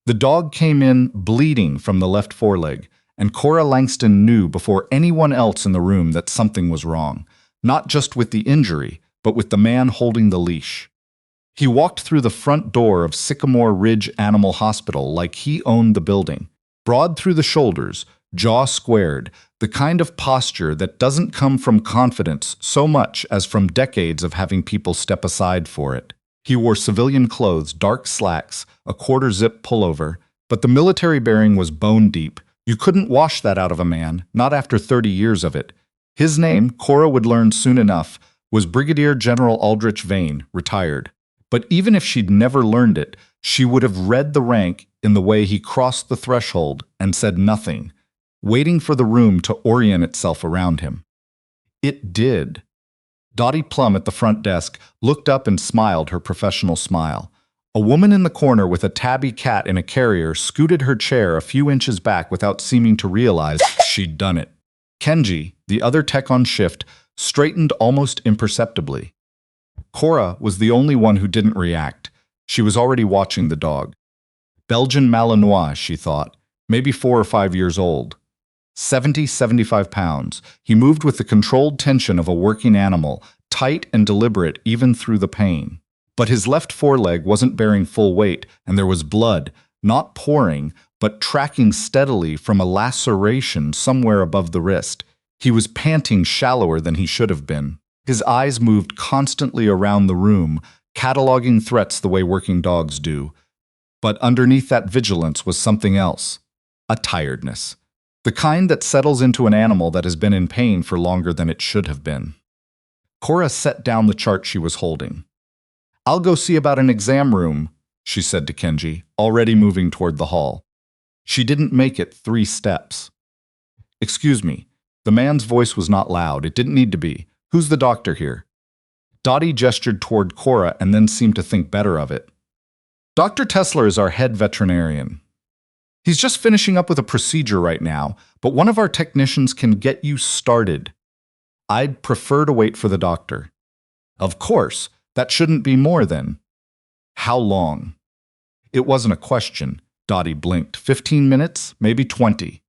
The dog came in bleeding from the left foreleg, and Cora Langston knew before anyone else in the room that something was wrong, not just with the injury, but with the man holding the leash. He walked through the front door of Sycamore Ridge Animal Hospital like he owned the building, broad through the shoulders, jaw squared, the kind of posture that doesn't come from confidence so much as from decades of having people step aside for it. He wore civilian clothes, dark slacks, a quarter-zip pullover, but the military bearing was bone deep. You couldn't wash that out of a man, not after 30 years of it. His name, Cora would learn soon enough, was Brigadier General Aldrich Vane, retired. But even if she'd never learned it, she would have read the rank in the way he crossed the threshold and said nothing, waiting for the room to orient itself around him. It did. Dottie Plum at the front desk looked up and smiled her professional smile. A woman in the corner with a tabby cat in a carrier scooted her chair a few inches back without seeming to realize she'd done it. Kenji, the other tech on shift, straightened almost imperceptibly. Cora was the only one who didn't react. She was already watching the dog. Belgian Malinois, she thought, maybe 4 or 5 years old. 75 pounds. He moved with the controlled tension of a working animal, tight and deliberate even through the pain. But his left foreleg wasn't bearing full weight, and there was blood, not pouring, but tracking steadily from a laceration somewhere above the wrist. He was panting shallower than he should have been. His eyes moved constantly around the room, cataloging threats the way working dogs do. But underneath that vigilance was something else. A tiredness. The kind that settles into an animal that has been in pain for longer than it should have been. Cora set down the chart she was holding. "I'll go see about an exam room," she said to Kenji, already moving toward the hall. She didn't make it 3 steps. "Excuse me." The man's voice was not loud. It didn't need to be. "Who's the doctor here?" Dottie gestured toward Cora and then seemed to think better of it. "Dr. Tesler is our head veterinarian. He's just finishing up with a procedure right now, but one of our technicians can get you started." "I'd prefer to wait for the doctor." "Of course. That shouldn't be more than." "How long?" It wasn't a question. Dottie blinked. 15 minutes? Maybe 20.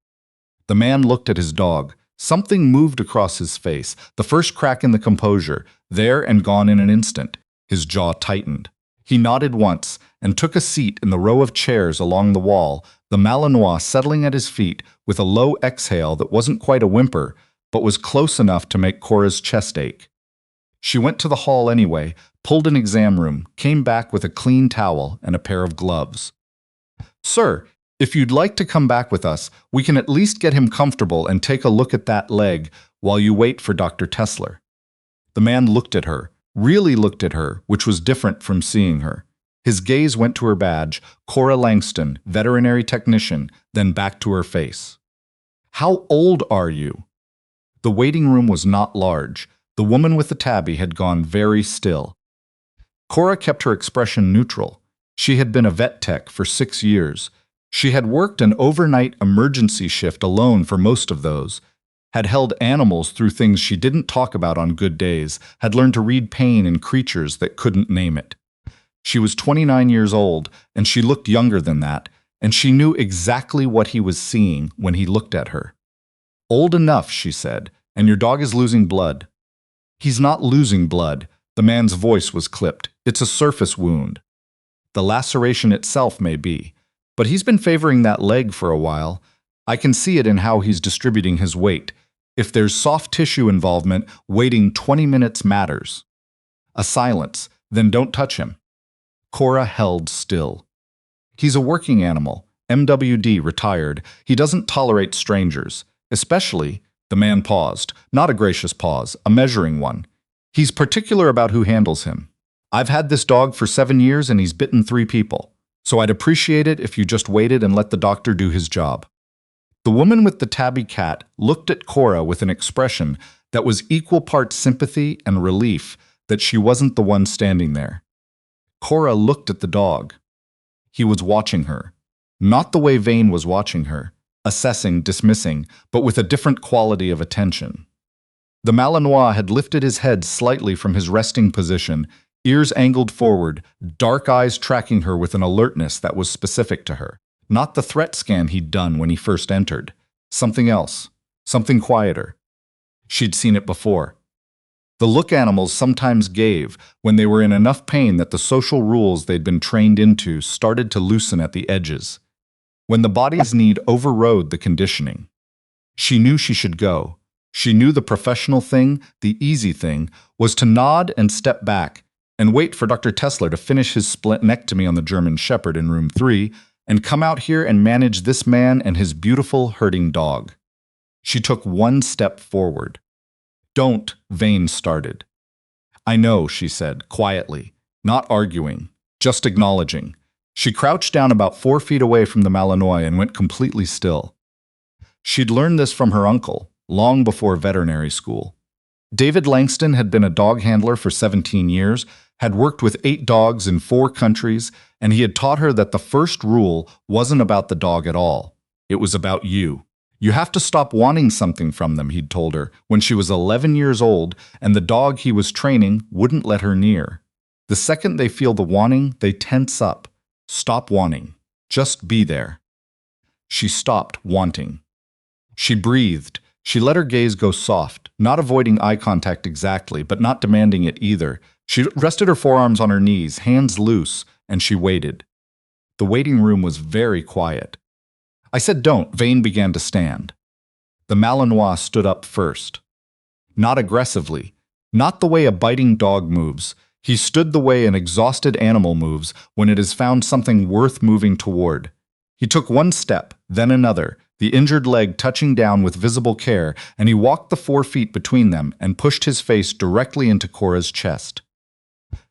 The man looked at his dog. Something moved across his face, the first crack in the composure, there and gone in an instant. His jaw tightened. He nodded once and took a seat in the row of chairs along the wall, the Malinois settling at his feet with a low exhale that wasn't quite a whimper, but was close enough to make Cora's chest ache. She went to the hall anyway, pulled an exam room, came back with a clean towel and a pair of gloves. "Sir, if you'd like to come back with us, we can at least get him comfortable and take a look at that leg while you wait for Dr. Tesler." The man looked at her, really looked at her, which was different from seeing her. His gaze went to her badge, Cora Langston, veterinary technician, then back to her face. "How old are you?" The waiting room was not large. The woman with the tabby had gone very still. Cora kept her expression neutral. She had been a vet tech for 6 years. She had worked an overnight emergency shift alone for most of those, had held animals through things she didn't talk about on good days, had learned to read pain in creatures that couldn't name it. She was 29 years old, and she looked younger than that, and she knew exactly what he was seeing when he looked at her. "Old enough," she said, "and your dog is losing blood." "He's not losing blood." The man's voice was clipped. "It's a surface wound. The laceration itself may be, but he's been favoring that leg for a while. I can see it in how he's distributing his weight. If there's soft tissue involvement, waiting 20 minutes matters." A silence. "Then don't touch him." Cora held still. "He's a working animal. MWD, retired. He doesn't tolerate strangers. Especially," the man paused, not a gracious pause, a measuring one. "He's particular about who handles him. I've had this dog for 7 years and he's bitten 3 people. So I'd appreciate it if you just waited and let the doctor do his job." The woman with the tabby cat looked at Cora with an expression that was equal parts sympathy and relief that she wasn't the one standing there. Cora looked at the dog. He was watching her. Not the way Vane was watching her, assessing, dismissing, but with a different quality of attention. The Malinois had lifted his head slightly from his resting position, ears angled forward, dark eyes tracking her with an alertness that was specific to her. Not the threat scan he'd done when he first entered. Something else. Something quieter. She'd seen it before. The look animals sometimes gave when they were in enough pain that the social rules they'd been trained into started to loosen at the edges. When the body's need overrode the conditioning. She knew she should go. She knew the professional thing, the easy thing, was to nod and step back and wait for Dr. Tesler to finish his splenectomy on the German Shepherd in room 3 and come out here and manage this man and his beautiful herding dog. She took one step forward. "Don't," Vane started. "I know," she said, quietly, not arguing, just acknowledging. She crouched down about 4 feet away from the Malinois and went completely still. She'd learned this from her uncle, long before veterinary school. David Langston had been a dog handler for 17 years, had worked with 8 dogs in 4 countries, and he had taught her that the first rule wasn't about the dog at all. It was about you. You have to stop wanting something from them, he'd told her, when she was 11 years old, and the dog he was training wouldn't let her near. The second they feel the wanting, they tense up. Stop wanting. Just be there. She stopped wanting. She breathed. She let her gaze go soft, not avoiding eye contact exactly, but not demanding it either. She rested her forearms on her knees, hands loose, and she waited. The waiting room was very quiet. "I said don't." Vane began to stand. The Malinois stood up first. Not aggressively, not the way a biting dog moves. He stood the way an exhausted animal moves when it has found something worth moving toward. He took one step, then another, the injured leg touching down with visible care, and he walked the 4 feet between them and pushed his face directly into Cora's chest.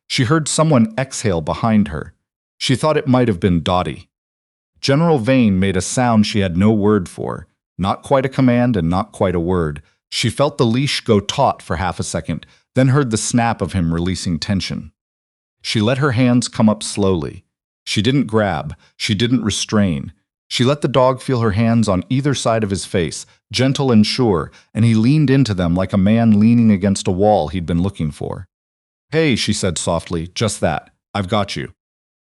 She heard someone exhale behind her. She thought it might have been Dottie. General Vane made a sound she had no word for, not quite a command and not quite a word. She felt the leash go taut for half a second, then heard the snap of him releasing tension. She let her hands come up slowly. She didn't grab. She didn't restrain. She let the dog feel her hands on either side of his face, gentle and sure, and he leaned into them like a man leaning against a wall he'd been looking for. "Hey," she said softly, "just that. I've got you."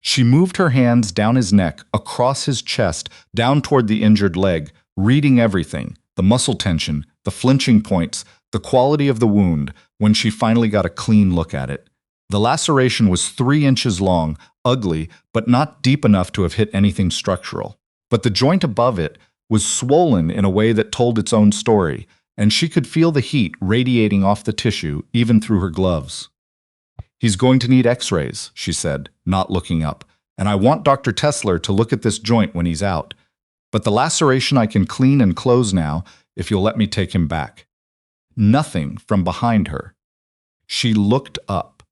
She moved her hands down his neck, across his chest, down toward the injured leg, reading everything, the muscle tension, the flinching points, the quality of the wound, when she finally got a clean look at it. The laceration was 3 inches long, ugly, but not deep enough to have hit anything structural. But the joint above it was swollen in a way that told its own story, and she could feel the heat radiating off the tissue, even through her gloves. "He's going to need x-rays," she said, not looking up, "and I want Dr. Tesler to look at this joint when he's out. But the laceration I can clean and close now, if you'll let me take him back." Nothing from behind her. She looked up.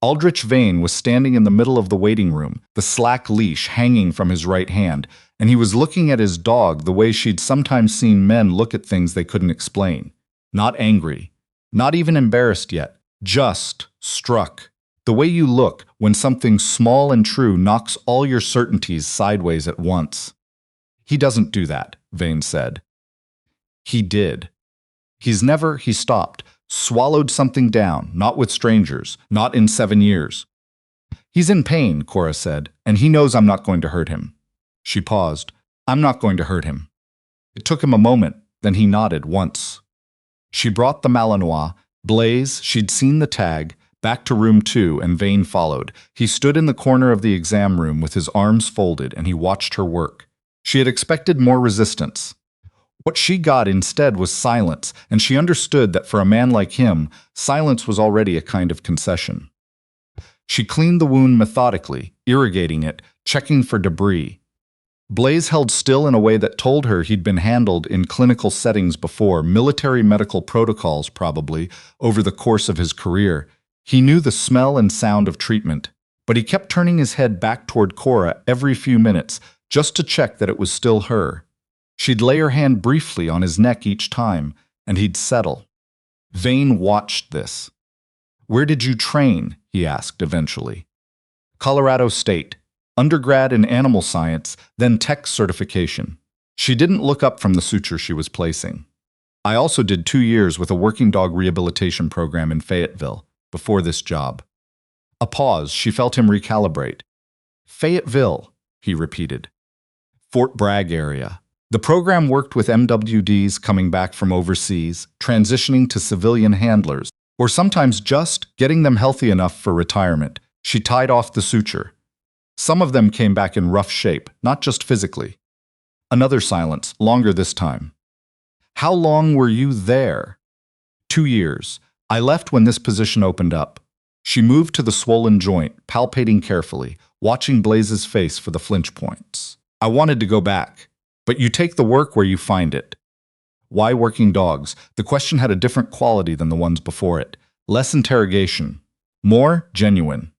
Aldrich Vane was standing in the middle of the waiting room, the slack leash hanging from his right hand, and he was looking at his dog the way she'd sometimes seen men look at things they couldn't explain. Not angry, not even embarrassed yet, just struck. The way you look when something small and true knocks all your certainties sideways at once. "He doesn't do that," Vane said. He did. He stopped, swallowed something down, not with strangers, not in 7 years. "He's in pain," Cora said, "and he knows I'm not going to hurt him." She paused. "I'm not going to hurt him." It took him a moment, then he nodded once. She brought the Malinois, Blaze, she'd seen the tag, back to room 2, and Vane followed. He stood in the corner of the exam room with his arms folded, and he watched her work. She had expected more resistance. What she got instead was silence, and she understood that for a man like him, silence was already a kind of concession. She cleaned the wound methodically, irrigating it, checking for debris. Blaze held still in a way that told her he'd been handled in clinical settings before, military medical protocols probably, over the course of his career. He knew the smell and sound of treatment, but he kept turning his head back toward Cora every few minutes, just to check that it was still her. She'd lay her hand briefly on his neck each time, and he'd settle. Vane watched this. "Where did you train?" he asked eventually. "Colorado State. Undergrad in animal science, then tech certification." She didn't look up from the suture she was placing. "I also did 2 years with a working dog rehabilitation program in Fayetteville, before this job." A pause. She felt him recalibrate. "Fayetteville," he repeated. Fort Bragg area. The program worked with MWDs coming back from overseas, transitioning to civilian handlers, or sometimes just getting them healthy enough for retirement. She tied off the suture. Some of them came back in rough shape, not just physically. Another silence, longer this time. How long were you there? 2 years. I left when this position opened up. She moved to the swollen joint, palpating carefully, watching Blaze's face for the flinch points. I wanted to go back, but you take the work where you find it. Why working dogs? The question had a different quality than the ones before it. Less interrogation, more genuine.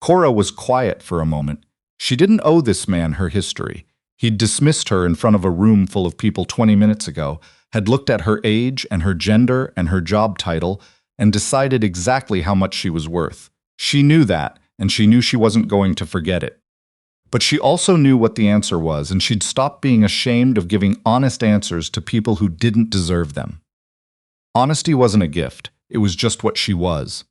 Cora was quiet for a moment. She didn't owe this man her history. He'd dismissed her in front of a room full of people 20 minutes ago, had looked at her age and her gender and her job title, and decided exactly how much she was worth. She knew that, and she knew she wasn't going to forget it. But she also knew what the answer was, and she'd stopped being ashamed of giving honest answers to people who didn't deserve them. Honesty wasn't a gift. It was just what she was.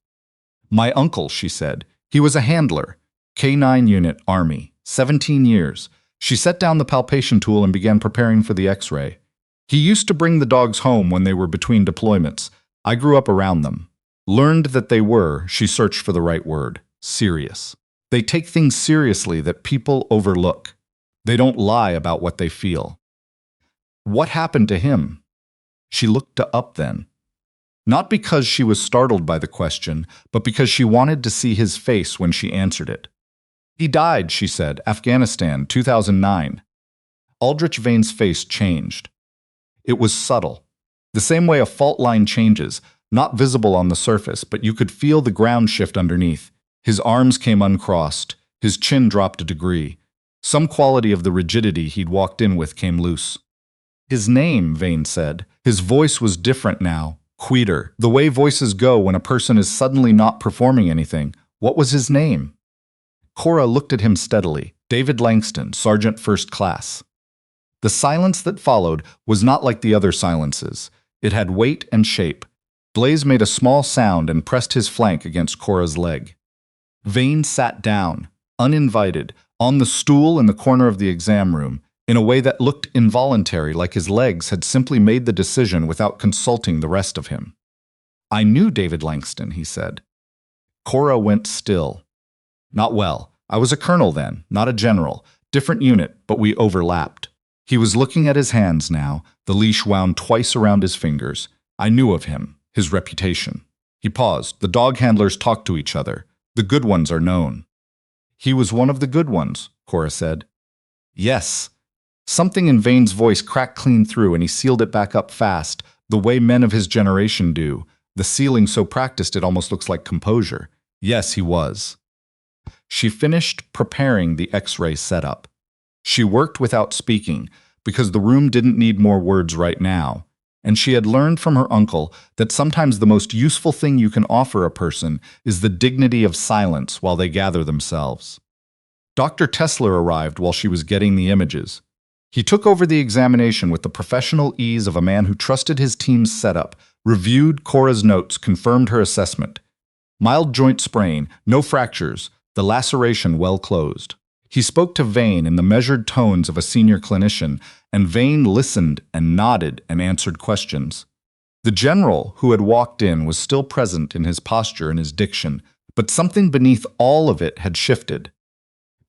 My uncle, she said. He was a handler. K-9 unit, Army. 17 years. She set down the palpation tool and began preparing for the X-ray. He used to bring the dogs home when they were between deployments. I grew up around them. Learned that they were, she searched for the right word, serious. They take things seriously that people overlook. They don't lie about what they feel. What happened to him? She looked up then. Not because she was startled by the question, but because she wanted to see his face when she answered it. He died, she said, Afghanistan, 2009. Aldrich Vane's face changed. It was subtle. The same way a fault line changes, not visible on the surface, but you could feel the ground shift underneath. His arms came uncrossed. His chin dropped a degree. Some quality of the rigidity he'd walked in with came loose. His name, Vane said. His voice was different now, quieter, the way voices go when a person is suddenly not performing anything. What was his name? Cora looked at him steadily. David Langston, Sergeant First Class. The silence that followed was not like the other silences. It had weight and shape. Blaze made a small sound and pressed his flank against Cora's leg. Vane sat down, uninvited, on the stool in the corner of the exam room, in a way that looked involuntary, like his legs had simply made the decision without consulting the rest of him. I knew David Langston, he said. Cora went still. Not well. I was a colonel then, not a general. Different unit, but we overlapped. He was looking at his hands now, the leash wound twice around his fingers. I knew of him, his reputation. He paused. The dog handlers talked to each other. The good ones are known. He was one of the good ones, Cora said. Yes. Something in Vane's voice cracked clean through, and he sealed it back up fast, the way men of his generation do, the sealing so practiced it almost looks like composure. Yes, he was. She finished preparing the X-ray setup. She worked without speaking, because the room didn't need more words right now, and she had learned from her uncle that sometimes the most useful thing you can offer a person is the dignity of silence while they gather themselves. Dr. Tesler arrived while she was getting the images. He took over the examination with the professional ease of a man who trusted his team's setup, reviewed Cora's notes, confirmed her assessment. Mild joint sprain, no fractures, the laceration well closed. He spoke to Vane in the measured tones of a senior clinician, and Vane listened and nodded and answered questions. The general who had walked in was still present in his posture and his diction, but something beneath all of it had shifted.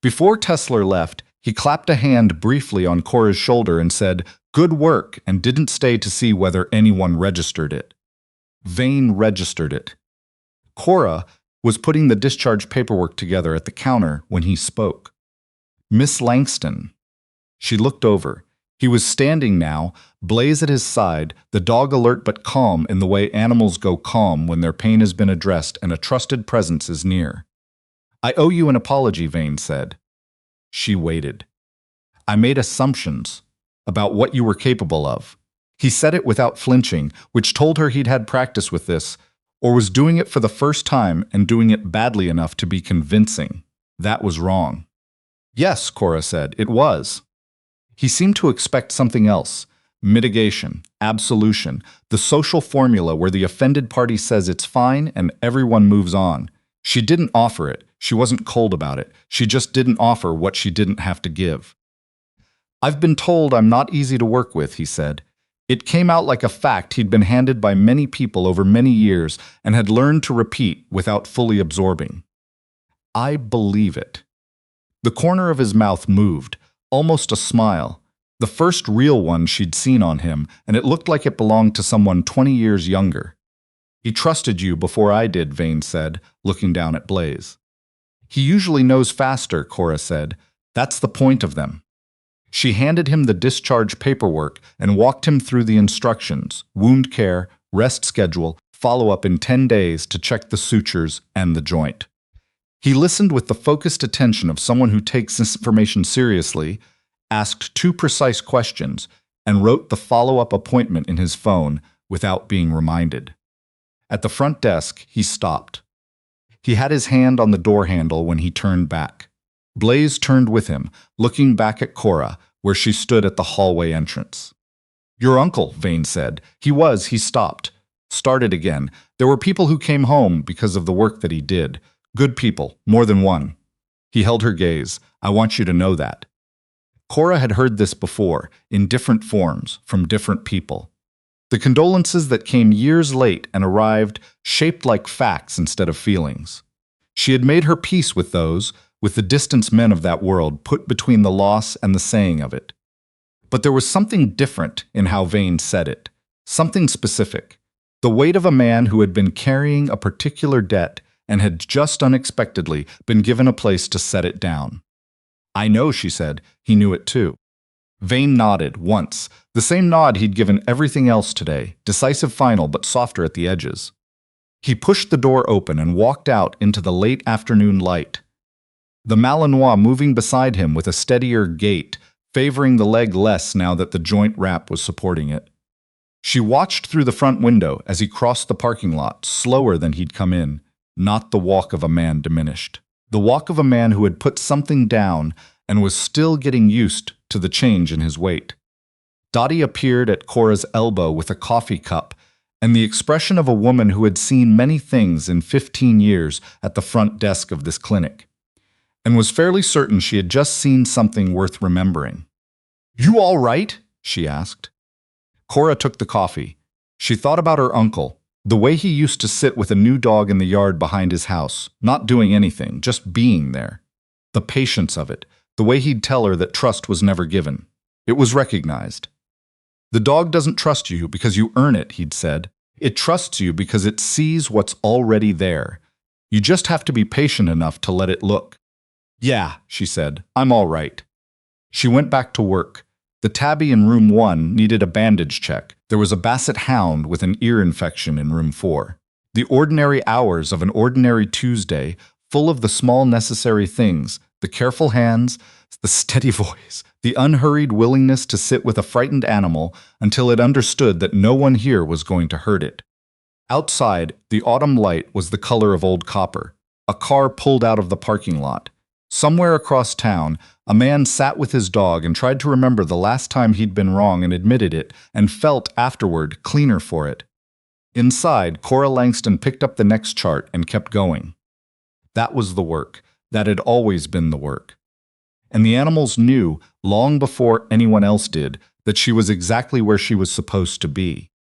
Before Tesler left, he clapped a hand briefly on Cora's shoulder and said, "Good work," and didn't stay to see whether anyone registered it. Vane registered it. Cora was putting the discharge paperwork together at the counter when he spoke. Miss Langston. She looked over. He was standing now, Blaze at his side, the dog alert but calm in the way animals go calm when their pain has been addressed and a trusted presence is near. "I owe you an apology," Vane said. She waited. "I made assumptions about what you were capable of." He said it without flinching, which told her he'd had practice with this, or was doing it for the first time and doing it badly enough to be convincing. That was wrong. "Yes," Cora said, "it was." He seemed to expect something else. Mitigation, absolution, the social formula where the offended party says it's fine and everyone moves on. She didn't offer it. She wasn't cold about it. She just didn't offer what she didn't have to give. "I've been told I'm not easy to work with," he said. It came out like a fact he'd been handed by many people over many years and had learned to repeat without fully absorbing. "I believe it." The corner of his mouth moved, almost a smile, the first real one she'd seen on him, and it looked like it belonged to someone 20 years younger. "He trusted you before I did," Vane said, looking down at Blaze. "He usually knows faster," Cora said. "That's the point of them." She handed him the discharge paperwork and walked him through the instructions: wound care, rest schedule, follow-up in 10 days to check the sutures and the joint. He listened with the focused attention of someone who takes this information seriously, asked 2 precise questions, and wrote the follow-up appointment in his phone without being reminded. At the front desk, he stopped. He had his hand on the door handle when he turned back. Blaze turned with him, looking back at Cora, where she stood at the hallway entrance. "Your uncle," Vane said. He stopped. Started again. "There were people who came home because of the work that he did. Good people, more than one." He held her gaze. "I want you to know that." Cora had heard this before, in different forms, from different people. The condolences that came years late and arrived shaped like facts instead of feelings. She had made her peace with those, with the distant men of that world put between the loss and the saying of it. But there was something different in how Vane said it, something specific. The weight of a man who had been carrying a particular debt and had just unexpectedly been given a place to set it down. "I know," she said. He knew it too. Vane nodded, once, the same nod he'd given everything else today, decisive final but softer at the edges. He pushed the door open and walked out into the late afternoon light, the Malinois moving beside him with a steadier gait, favoring the leg less now that the joint wrap was supporting it. She watched through the front window as he crossed the parking lot, slower than he'd come in, not the walk of a man diminished. The walk of a man who had put something down and was still getting used to the change in his weight. Dottie appeared at Cora's elbow with a coffee cup and the expression of a woman who had seen many things in 15 years at the front desk of this clinic, and was fairly certain she had just seen something worth remembering. "You all right?" she asked. Cora took the coffee. She thought about her uncle, the way he used to sit with a new dog in the yard behind his house, not doing anything, just being there. The patience of it, the way he'd tell her that trust was never given. It was recognized. "The dog doesn't trust you because you earn it," he'd said. "It trusts you because it sees what's already there. You just have to be patient enough to let it look." "Yeah," she said, "I'm all right." She went back to work. The tabby in room 1 needed a bandage check. There was a basset hound with an ear infection in room 4. The ordinary hours of an ordinary Tuesday, full of the small necessary things, the careful hands, the steady voice, the unhurried willingness to sit with a frightened animal until it understood that no one here was going to hurt it. Outside, the autumn light was the color of old copper. A car pulled out of the parking lot. Somewhere across town, a man sat with his dog and tried to remember the last time he'd been wrong and admitted it, and felt afterward cleaner for it. Inside, Cora Langston picked up the next chart and kept going. That was the work. That had always been the work. And the animals knew, long before anyone else did, that she was exactly where she was supposed to be.